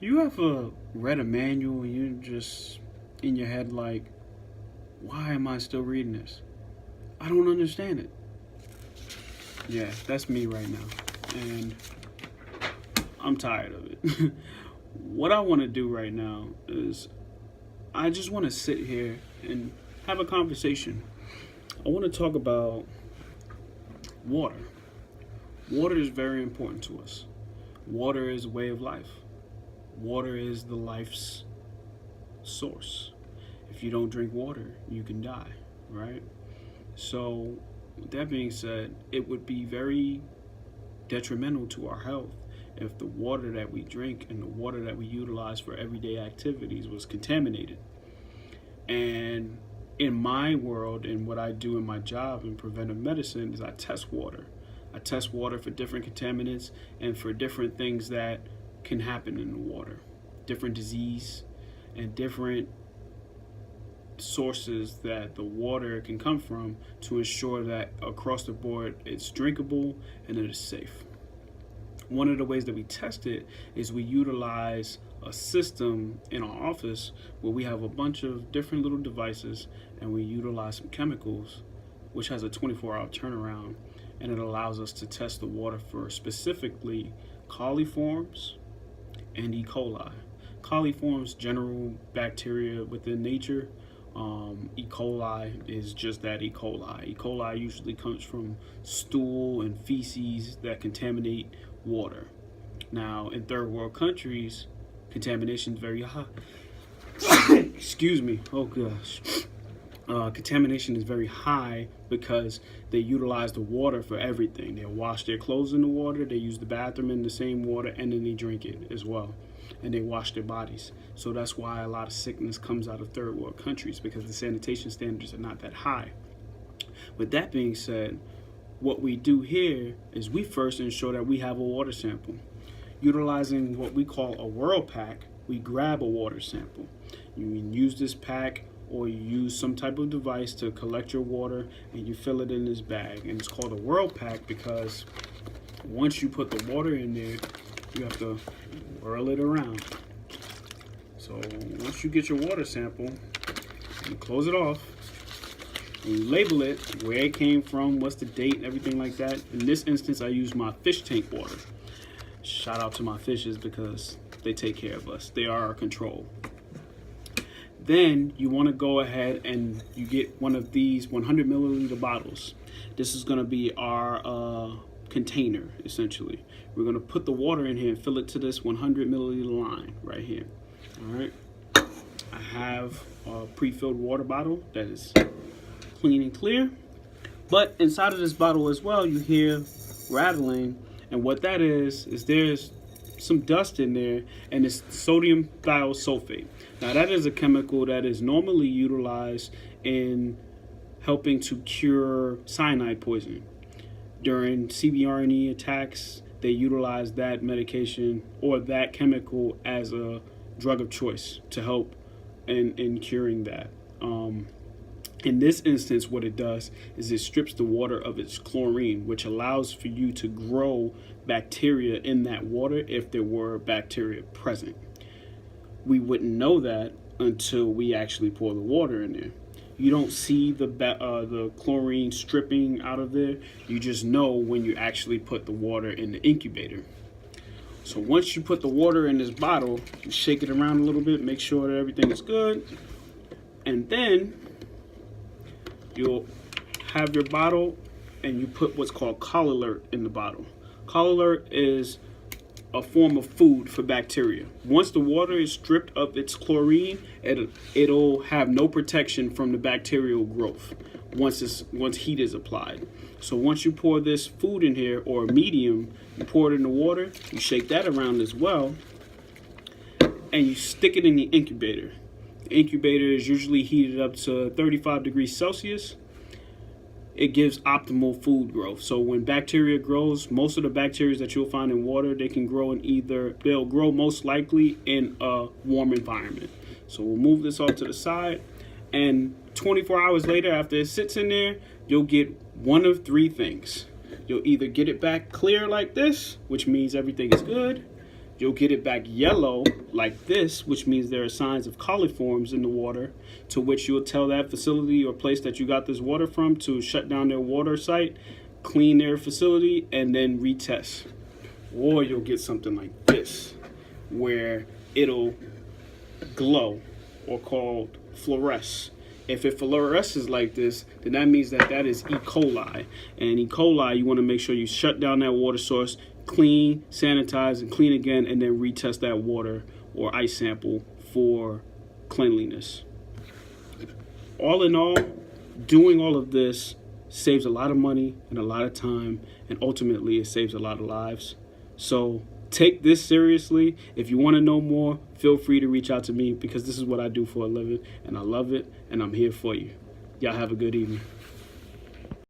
You ever read a manual and you're just in your head like, why am I still reading this? I don't understand it. Yeah, that's me right now. And I'm tired of it. What I want to do right now is I just want to sit here and have a conversation. I want to talk about water. Water is very important to us. Water is a way of life. Water is the life's source. If you don't drink water, you can die, right? So, with that being said, it would be very detrimental to our health if the water that we drink and the water that we utilize for everyday activities was contaminated. And in my world and what I do in my job in preventive medicine is I test water. I test water for different contaminants and for different things that can happen in the water, different disease and different sources that the water can come from to ensure that across the board it's drinkable and it is safe. One of the ways that we test it is we utilize a system in our office where we have a bunch of different little devices and we utilize some chemicals which has a 24-hour turnaround, and it allows us to test the water for specifically coliforms and E. coli. Coliforms, general bacteria within nature. E. coli is just that, E. coli. E. coli usually comes from stool and feces that contaminate water. Now, in third world countries, contamination is very high. Excuse me. Oh gosh. Contamination is very high because they utilize the water for everything. They wash their clothes in the water, they use the bathroom in the same water, and then they drink it as well. And they wash their bodies. So that's why a lot of sickness comes out of third world countries, because the sanitation standards are not that high. With that being said, what we do here is we first ensure that we have a water sample. Utilizing what we call a World Pack, we grab a water sample. You can use this pack or you use some type of device to collect your water and you fill it in this bag. And it's called a World Pack because once you put the water in there, you have to whirl it around. So once you get your water sample, you close it off, and you label it, where it came from, what's the date, and everything like that. In this instance, I use my fish tank water. Shout out to my fishes because they take care of us. They are our control. Then you want to go ahead and you get one of these 100 milliliter bottles. This is going to be our container, essentially. We're going to put the water in here and fill it to this 100 milliliter line right here. All right. I have a pre-filled water bottle that is clean and clear. But inside of this bottle as well, you hear rattling. And what that is there's some dust in there, and it's sodium thiosulfate. Now that is a chemical that is normally utilized in helping to cure cyanide poisoning. During CBRNE attacks, they utilize that medication or that chemical as a drug of choice to help in curing that. In this instance, what it does is it strips the water of its chlorine, which allows for you to grow bacteria in that water if there were bacteria present. We wouldn't know that until we actually pour the water in there. You don't see the chlorine stripping out of there. You just know when you actually put the water in the incubator. So once you put the water in this bottle, you shake it around a little bit, make sure that everything is good, and then you'll have your bottle and you put what's called Colilert in the bottle. Colilert is a form of food for bacteria. Once the water is stripped of its chlorine, it'll have no protection from the bacterial growth once heat is applied. So once you pour this food in here, or medium, you pour it in the water, you shake that around as well, and you stick it in the incubator. The incubator is usually heated up to 35 degrees Celsius. It gives optimal food growth. So when bacteria grows, most of the bacteria that you'll find in water, they'll grow most likely in a warm environment. So we'll move this off to the side, and 24 hours later, after it sits in there, you'll get one of three things. You'll either get it back clear like this, which means everything is good. You'll get it back yellow like this, which means there are signs of coliforms in the water, to which you'll tell that facility or place that you got this water from to shut down their water site, clean their facility, and then retest. Or you'll get something like this, where it'll glow, or called fluoresce. If it fluoresces like this, then that means that that is E. coli. And E. coli, you want to make sure you shut down that water source, clean, sanitize, and clean again, and then retest that water or ice sample for cleanliness. All in all, doing all of this saves a lot of money and a lot of time, and ultimately it saves a lot of lives. So take this seriously. If you want to know more, feel free to reach out to me, because this is what I do for a living, and I love it, and I'm here for you. Y'all have a good evening.